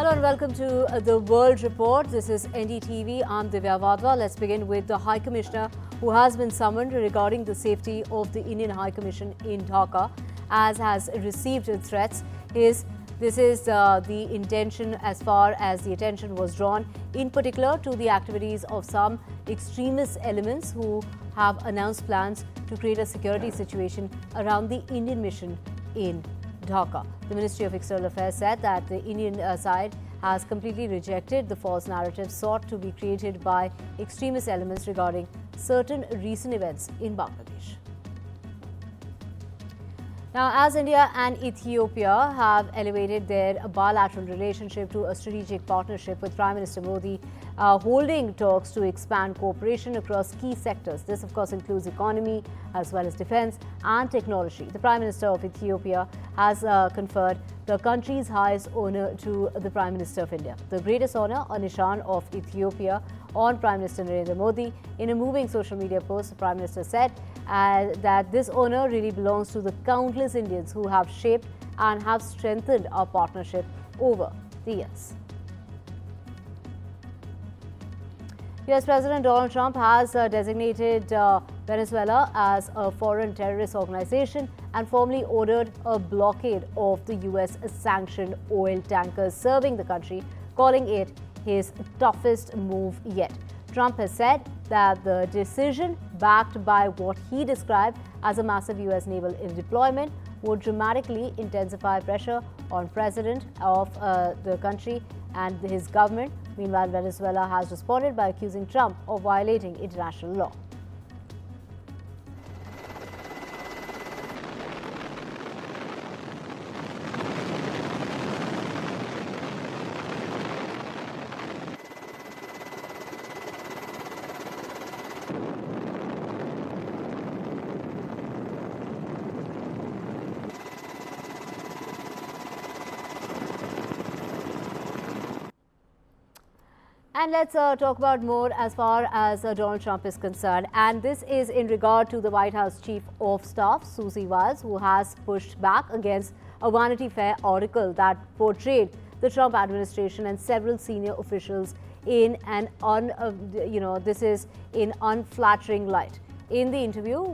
Hello and welcome to the World Report. This is NDTV. I'm Divya Wadhwa. Let's begin with the High Commissioner who has been summoned regarding the safety of the Indian High Commission in Dhaka, as has received threats. This is the intention as far as the attention was drawn, in particular to the activities of some extremist elements who have announced plans to create a security situation around the Indian mission in Dhaka. The Ministry of External Affairs said that the Indian side has completely rejected the false narrative sought to be created by extremist elements regarding certain recent events in Bangladesh. Now, as India and Ethiopia have elevated their bilateral relationship to a strategic partnership, with Prime Minister Modi holding talks to expand cooperation across key sectors. This, of course, includes economy as well as defense and technology. The Prime Minister of Ethiopia has conferred the country's highest honor to the Prime Minister of India. The greatest honor, a Nishan of Ethiopia, on Prime Minister Narendra Modi. In a moving social media post, the Prime Minister said that this honor really belongs to the countless Indians who have shaped and have strengthened our partnership over the years. US President Donald Trump has designated Venezuela as a foreign terrorist organization and formally ordered a blockade of the US sanctioned oil tankers serving the country, calling it his toughest move yet. Trump has said that the decision, backed by what he described as a massive US naval deployment, would dramatically intensify pressure on President of the country and his government. Meanwhile, Venezuela has responded by accusing Trump of violating international law. And let's talk about more as far as Donald Trump is concerned. And this is in regard to the White House Chief of Staff, Susie Wiles, who has pushed back against a Vanity Fair article that portrayed the Trump administration and several senior officials in an unflattering light. In the interview,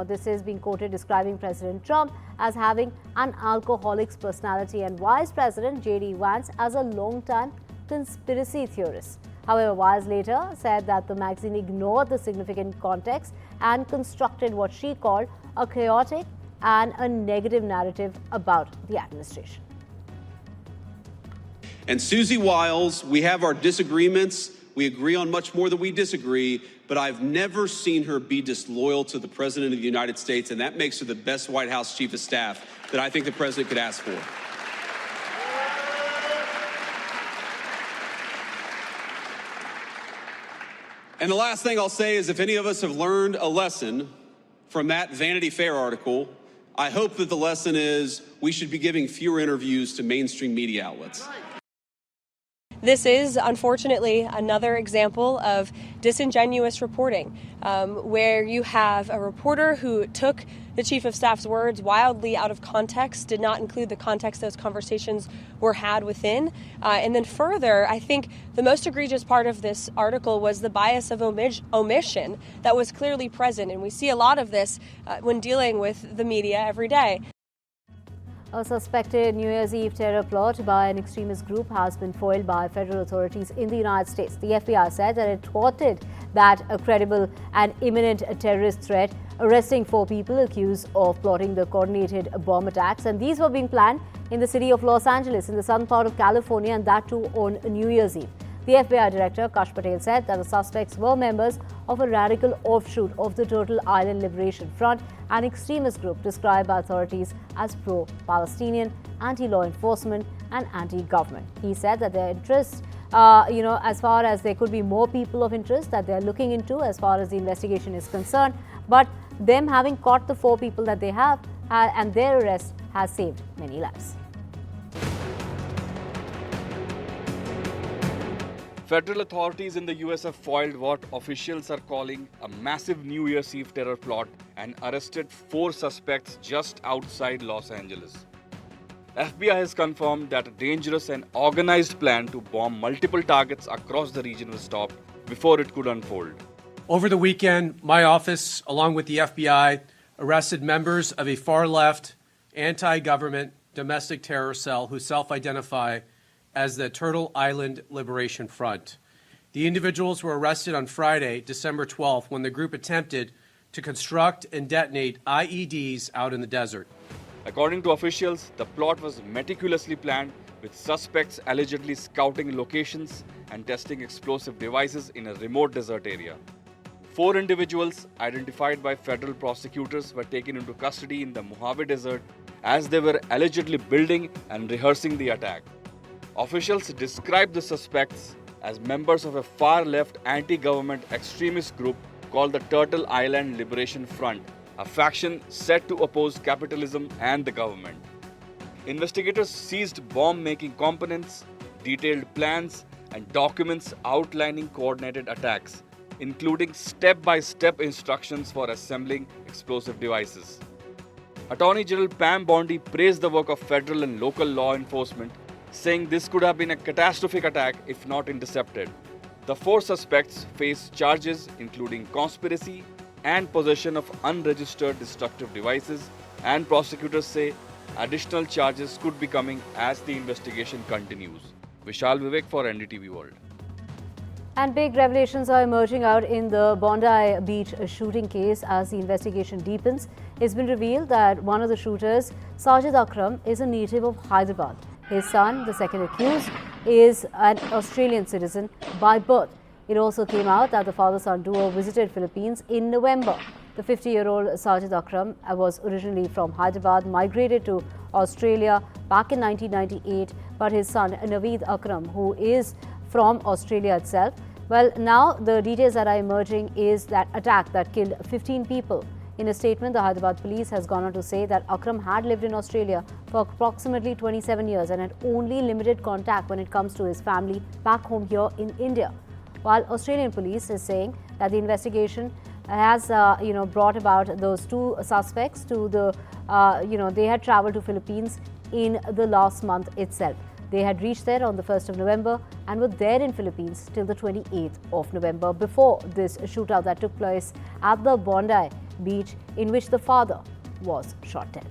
this is being quoted describing President Trump as having an alcoholic's personality and Vice President J.D. Vance as a long-time conspiracy theorist. However, Wiles later said that the magazine ignored the significant context and constructed what she called a chaotic and a negative narrative about the administration. And Susie Wiles, we have our disagreements. We agree on much more than we disagree, but I've never seen her be disloyal to the President of the United States, and that makes her the best White House Chief of Staff that I think the President could ask for. And the last thing I'll say is, if any of us have learned a lesson from that Vanity Fair article, I hope that the lesson is we should be giving fewer interviews to mainstream media outlets. This is, unfortunately, another example of disingenuous reporting, where you have a reporter who took the Chief of Staff's words wildly out of context, did not include the context those conversations were had within. And then further, I think the most egregious part of this article was the bias of omission that was clearly present. And we see a lot of this when dealing with the media every day. A suspected New Year's Eve terror plot by an extremist group has been foiled by federal authorities in the United States. The FBI said that it thwarted that a credible and imminent terrorist threat, arresting 4 people accused of plotting the coordinated bomb attacks. And these were being planned in the city of Los Angeles, in the southern part of California, and that too on New Year's Eve. The FBI Director, Kash Patel, said that the suspects were members of a radical offshoot of the Total Island Liberation Front, an extremist group described by authorities as pro-Palestinian, anti-law enforcement and anti-government. He said that their interests, as far as there could be more people of interest that they're looking into as far as the investigation is concerned, but them having caught the 4 people that they have and their arrest has saved many lives. Federal authorities in the US have foiled what officials are calling a massive New Year's Eve terror plot and arrested 4 suspects just outside Los Angeles. FBI has confirmed that a dangerous and organized plan to bomb multiple targets across the region was stopped before it could unfold. Over the weekend, my office, along with the FBI, arrested members of a far-left, anti-government domestic terror cell who self-identify as the Turtle Island Liberation Front. The individuals were arrested on Friday, December 12th, when the group attempted to construct and detonate IEDs out in the desert. According to officials, the plot was meticulously planned, with suspects allegedly scouting locations and testing explosive devices in a remote desert area. 4 individuals, identified by federal prosecutors, were taken into custody in the Mojave Desert as they were allegedly building and rehearsing the attack. Officials described the suspects as members of a far-left anti-government extremist group called the Turtle Island Liberation Front, a faction set to oppose capitalism and the government. Investigators seized bomb-making components, detailed plans, and documents outlining coordinated attacks, including step-by-step instructions for assembling explosive devices. Attorney General Pam Bondi praised the work of federal and local law enforcement, saying this could have been a catastrophic attack if not intercepted. The 4 suspects face charges including conspiracy and possession of unregistered destructive devices, and prosecutors say additional charges could be coming as the investigation continues. Vishal Vivek for NDTV World. And big revelations are emerging out in the Bondi Beach shooting case as the investigation deepens. It's been revealed that one of the shooters, Sajid Akram, is a native of Hyderabad. His son, the second accused, is an Australian citizen by birth. It also came out that the father-son duo visited Philippines in November. The 50-year-old Sajid Akram was originally from Hyderabad, migrated to Australia back in 1998, but his son, Naveed Akram, who is from Australia itself. Well, now the details that are emerging is that attack that killed 15 people. In a statement, the Hyderabad police has gone on to say that Akram had lived in Australia for approximately 27 years and had only limited contact when it comes to his family back home here in India. While Australian police is saying that the investigation has, brought about those 2 suspects to the, they had traveled to Philippines in the last month itself. They had reached there on the 1st of November and were there in Philippines till the 28th of November before this shootout that took place at the Bondi Beach, in which the father was shot dead.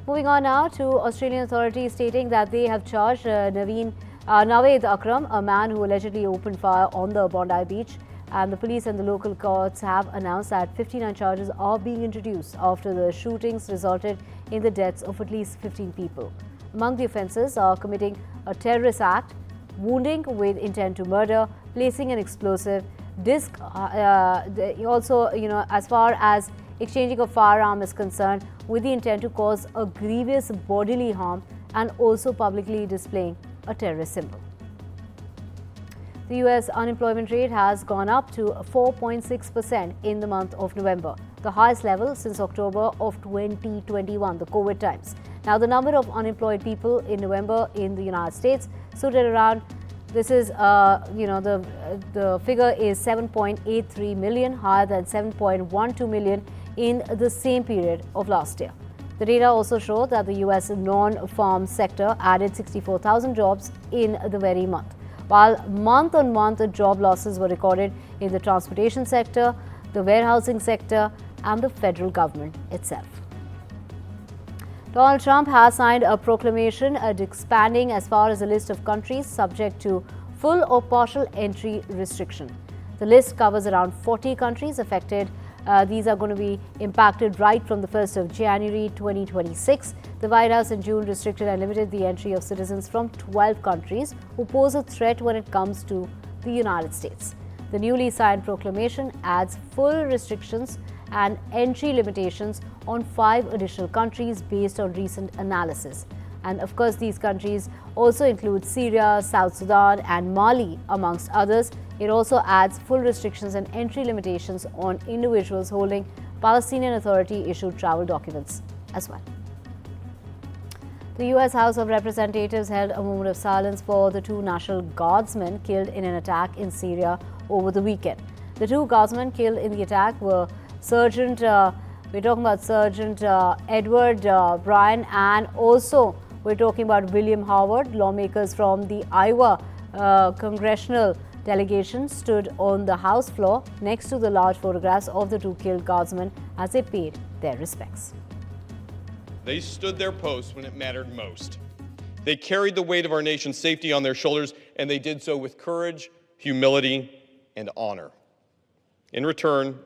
Moving on now to Australian authorities stating that they have charged Naveed Akram, a man who allegedly opened fire on the Bondi Beach, and the police and the local courts have announced that 59 charges are being introduced after the shootings resulted in the deaths of at least 15 people. Among the offences are committing a terrorist act, wounding with intent to murder, placing an explosive, also, as far as exchanging a firearm is concerned, with the intent to cause a grievous bodily harm, and also publicly displaying a terrorist symbol. The US unemployment rate has gone up to 4.6% in the month of November, the highest level since October of 2021, the COVID times. Now, the number of unemployed people in November in the United States stood at around, the figure is 7.83 million, higher than 7.12 million in the same period of last year. The data also showed that the US non-farm sector added 64,000 jobs in the very month, while month-on-month job losses were recorded in the transportation sector, the warehousing sector, and the federal government itself. Donald Trump has signed a proclamation expanding as far as a list of countries subject to full or partial entry restriction. The list covers around 40 countries affected. These are going to be impacted right from the 1st of January 2026. The White House in June restricted and limited the entry of citizens from 12 countries who pose a threat when it comes to the United States. The newly signed proclamation adds full restrictions and entry limitations on 5 additional countries based on recent analysis. And of course, these countries also include Syria, South Sudan, and Mali, amongst others. It also adds full restrictions and entry limitations on individuals holding Palestinian Authority-issued travel documents as well. The US House of Representatives held a moment of silence for the 2 National Guardsmen killed in an attack in Syria over the weekend. The 2 Guardsmen killed in the attack were Sergeant We're talking about Sergeant Edward Bryan, and also we're talking about William Howard. Lawmakers from the Iowa congressional delegation stood on the House floor next to the large photographs of the two killed guardsmen as they paid their respects. They stood their post when it mattered most. They carried the weight of our nation's safety on their shoulders, and they did so with courage, humility, and honor. In return,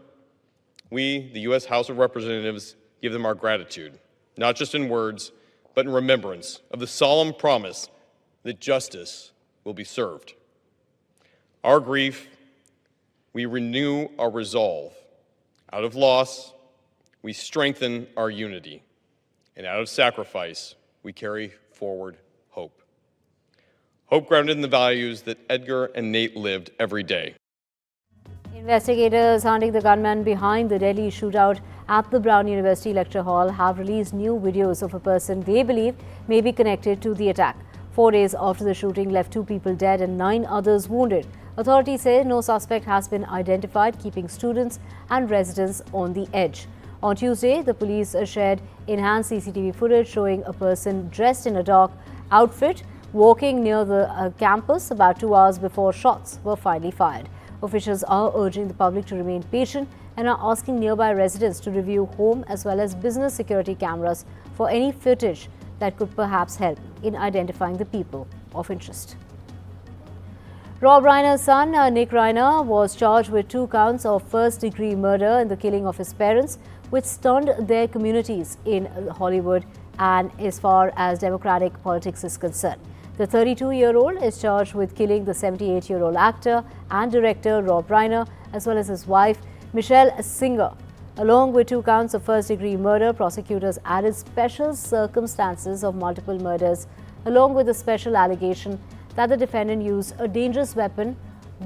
we, the U.S. House of Representatives, give them our gratitude, not just in words, but in remembrance of the solemn promise that justice will be served. Our grief, we renew our resolve. Out of loss, we strengthen our unity. And out of sacrifice, we carry forward hope. Hope grounded in the values that Edgar and Nate lived every day. Investigators hunting the gunman behind the deadly shootout at the Brown University Lecture Hall have released new videos of a person they believe may be connected to the attack. 4 days after the shooting left 2 people dead and 9 others wounded. Authorities say no suspect has been identified, keeping students and residents on the edge. On Tuesday, the police shared enhanced CCTV footage showing a person dressed in a dark outfit walking near the campus about 2 hours before shots were finally fired. Officials are urging the public to remain patient and are asking nearby residents to review home as well as business security cameras for any footage that could perhaps help in identifying the people of interest. Rob Reiner's son, Nick Reiner, was charged with 2 counts of first-degree murder in the killing of his parents, which stunned their communities in Hollywood and as far as democratic politics is concerned. The 32-year-old is charged with killing the 78-year-old actor and director Rob Reiner, as well as his wife, Michelle Singer. Along with 2 counts of first-degree murder, prosecutors added special circumstances of multiple murders, along with a special allegation that the defendant used a dangerous weapon,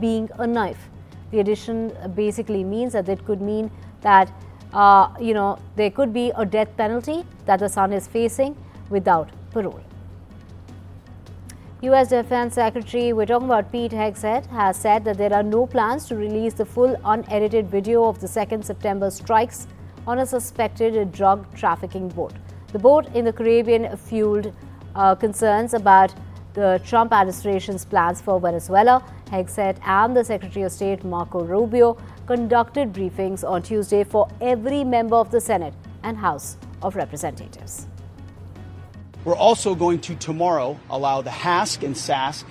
being a knife. The addition basically means that it could mean that, there could be a death penalty that the son is facing without parole. U.S. Defense Secretary, we're talking about Pete Hegseth, has said that there are no plans to release the full unedited video of the 2nd September strikes on a suspected drug trafficking boat. The boat in the Caribbean fueled concerns about the Trump administration's plans for Venezuela. Hegseth and the Secretary of State, Marco Rubio, conducted briefings on Tuesday for every member of the Senate and House of Representatives. We're also going to tomorrow allow the HASC and SASC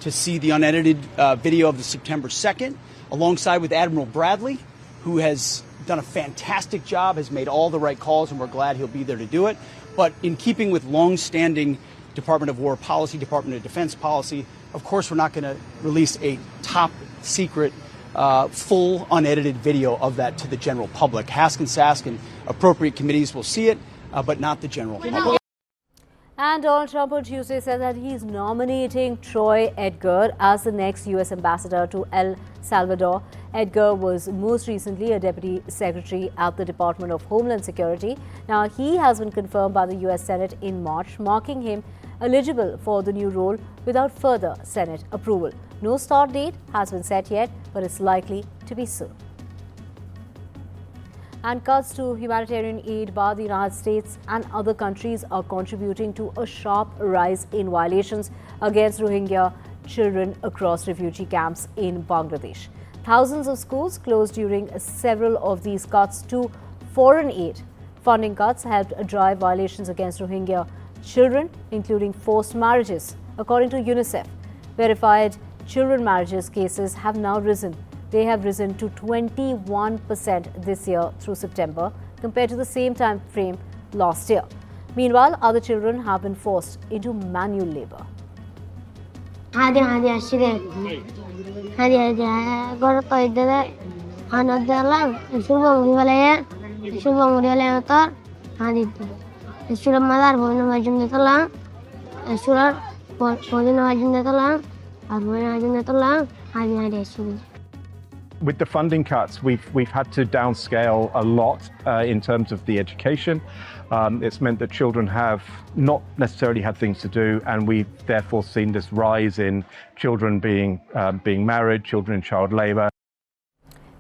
to see the unedited video of the September 2nd, alongside with Admiral Bradley, who has done a fantastic job, has made all the right calls, and we're glad he'll be there to do it. But in keeping with long-standing Department of War policy, Department of Defense policy, of course, we're not going to release a top secret, full unedited video of that to the general public. HASC and SASC and appropriate committees will see it, but not the general public. And Donald Trump on Tuesday said that he's nominating Troy Edgar as the next U.S. ambassador to El Salvador. Edgar was most recently a deputy secretary at the Department of Homeland Security. Now, he has been confirmed by the U.S. Senate in March, marking him eligible for the new role without further Senate approval. No start date has been set yet, but it's likely to be soon. And cuts to humanitarian aid by the United States and other countries are contributing to a sharp rise in violations against Rohingya children across refugee camps in Bangladesh. Thousands of schools closed during several of these cuts to foreign aid. Funding cuts helped drive violations against Rohingya children, including forced marriages. According to UNICEF, verified children marriages cases have now risen. They have risen to 21% this year through September compared to the same time frame last year. Meanwhile, other children have been forced into manual labor. With the funding cuts, we've had to downscale a lot in terms of the education. It's meant that children have not necessarily had things to do, and we've therefore seen this rise in children being married, children in child labour.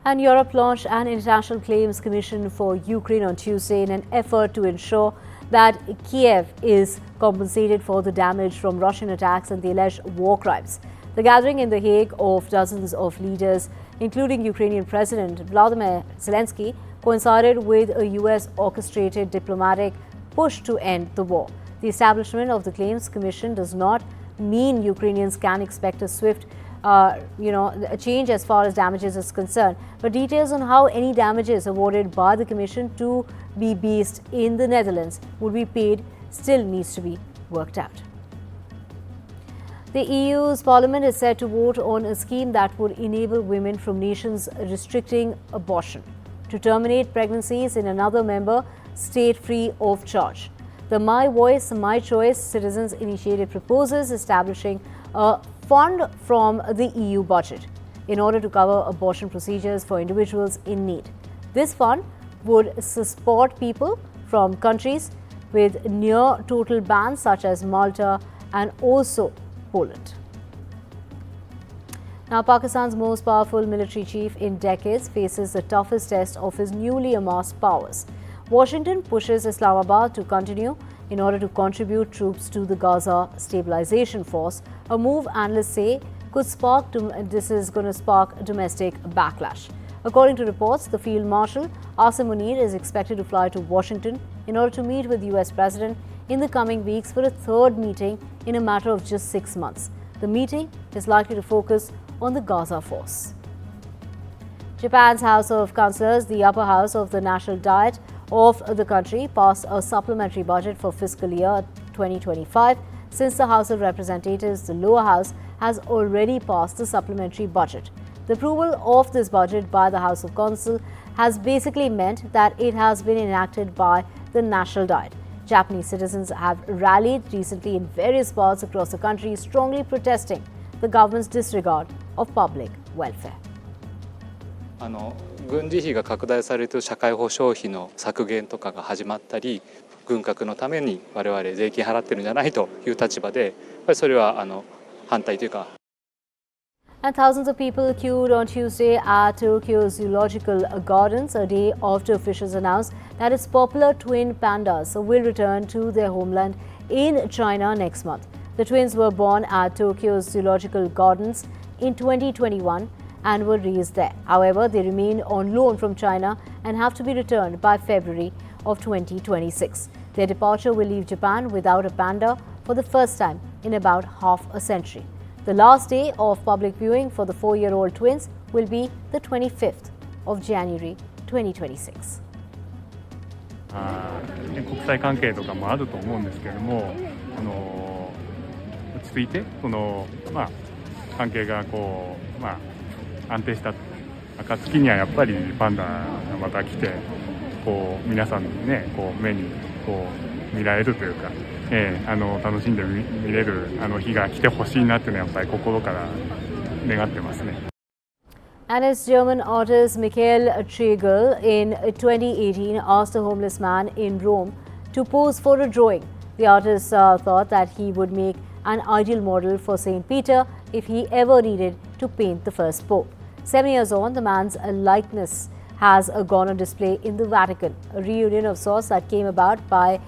And Europe launched an international claims commission for Ukraine on Tuesday in an effort to ensure that Kiev is compensated for the damage from Russian attacks and the alleged war crimes. The gathering in The Hague of dozens of leaders, including Ukrainian President Vladimir Zelensky, coincided with a US-orchestrated diplomatic push to end the war. The establishment of the Claims Commission does not mean Ukrainians can expect a swift a change as far as damages is concerned. But details on how any damages awarded by the Commission to be based in the Netherlands would be paid still needs to be worked out. The EU's Parliament is set to vote on a scheme that would enable women from nations restricting abortion to terminate pregnancies in another member state free of charge. The My Voice, My Choice Citizens Initiative proposes establishing a fund from the EU budget in order to cover abortion procedures for individuals in need. This fund would support people from countries with near total bans such as Malta and also Poland. Now, Pakistan's most powerful military chief in decades faces the toughest test of his newly amassed powers. Washington pushes Islamabad to continue in order to contribute troops to the Gaza stabilization force, a move analysts say could spark domestic backlash. According to reports, the Field Marshal Asim Munir is expected to fly to Washington in order to meet with the US President in the coming weeks for a third meeting in a matter of just 6 months. The meeting is likely to focus on the Gaza force. Japan's House of Councillors, the upper house of the national diet of the country, passed a supplementary budget for fiscal year 2025. Since the House of Representatives, the lower house has already passed the supplementary budget. The approval of this budget by the House of Council has basically meant that it has been enacted by the national diet. Japanese citizens have rallied recently in various parts across the country, strongly protesting the government's disregard of public welfare. 軍事費が拡大されると社会保障費の削減とかが始まったり、軍拡のために我々税金払ってるんじゃないという立場で、やっぱりそれは反対というか。And thousands of people queued on Tuesday at Tokyo's zoological gardens, a day after officials announced that its popular twin pandas will return to their homeland in China next month. The twins were born at Tokyo's zoological gardens in 2021 and were raised there. However, they remain on loan from China and have to be returned by February of 2026. Their departure will leave Japan without a panda for the first time in about half a century. The last day of public viewing for the 4-year-old twins will be the 25th of January 2026. 国際関係とかもあると思うんですけれども、落ち着いて関係が安定した暁にはやっぱりパンダがまた来て皆さんにね目に見られるというか、楽しんで見れる日が来てほしいなっていうのはやっぱり心から願ってますね。And as German artist Michael Tregel in 2018 asked a homeless man in Rome to pose for a drawing. The artist thought that he would make an ideal model for St. Peter if he ever needed to paint the first Pope. 7 years on, the man's likeness has gone on display in the Vatican, a reunion of sorts that came about by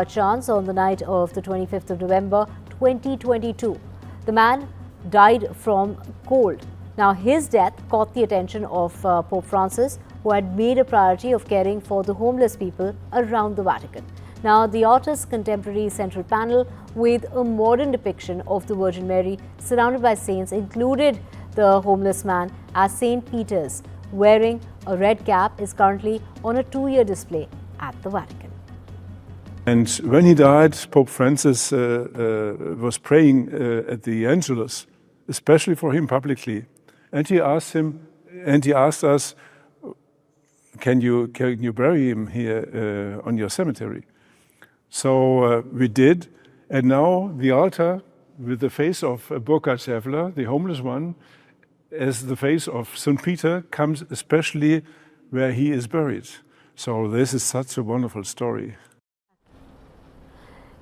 chance on the night of the 25th of November 2022. The man died from cold. Now, his death caught the attention of Pope Francis, who had made a priority of caring for the homeless people around the Vatican. Now, the artist's contemporary central panel with a modern depiction of the Virgin Mary surrounded by saints included the homeless man as St. Peter's, wearing a red cap, is currently on a 2-year display at the Vatican. And when he died, Pope Francis was praying at the Angelus, especially for him publicly. And he asked us, can you bury him here on your cemetery? So we did, and now the altar with the face of Burkhard Schäffler, the homeless one, as the face of St. Peter, comes especially where he is buried. So this is such a wonderful story.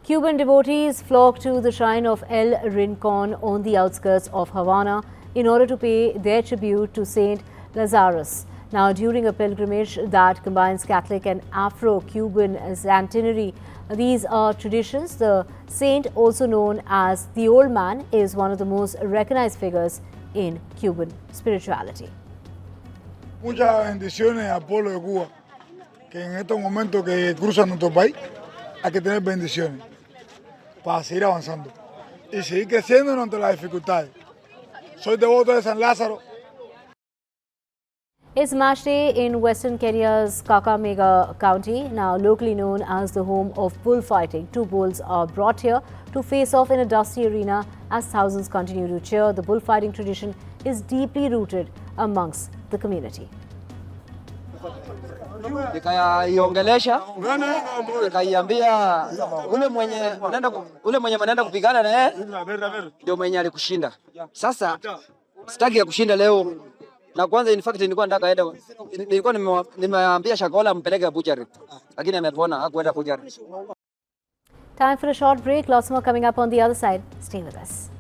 Cuban devotees flocked to the shrine of El Rincon on the outskirts of Havana in order to pay their tribute to Saint Lazarus. Now, during a pilgrimage that combines Catholic and Afro-Cuban centenary, these are traditions. The saint, also known as the Old Man, is one of the most recognized figures in Cuban spirituality. Muchas bendiciones al pueblo de Cuba, que en estos momentos que cruzan nuestro país hay que tener bendiciones para seguir avanzando y seguir creciendo ante las dificultades. Soy devoto de San Lázaro. It's match day in western Kenya's Kakamega County, now locally known as the home of bullfighting. Two bulls are brought here to face off in a dusty arena as thousands continue to cheer. The bullfighting tradition is deeply rooted amongst the community. Nikaiongelesha, nikaiambia ule mwenye mnaenda kupigana na yeye ndio mwenye alikushinda. Sasa sitaki ya kushinda leo. Na kwanza in fact nilikuwa nimeambia Shakola mpeleke butchery, lakini amepona hakuenda butchery. Time for a short break. Lots more coming up on the other side. Stay with us.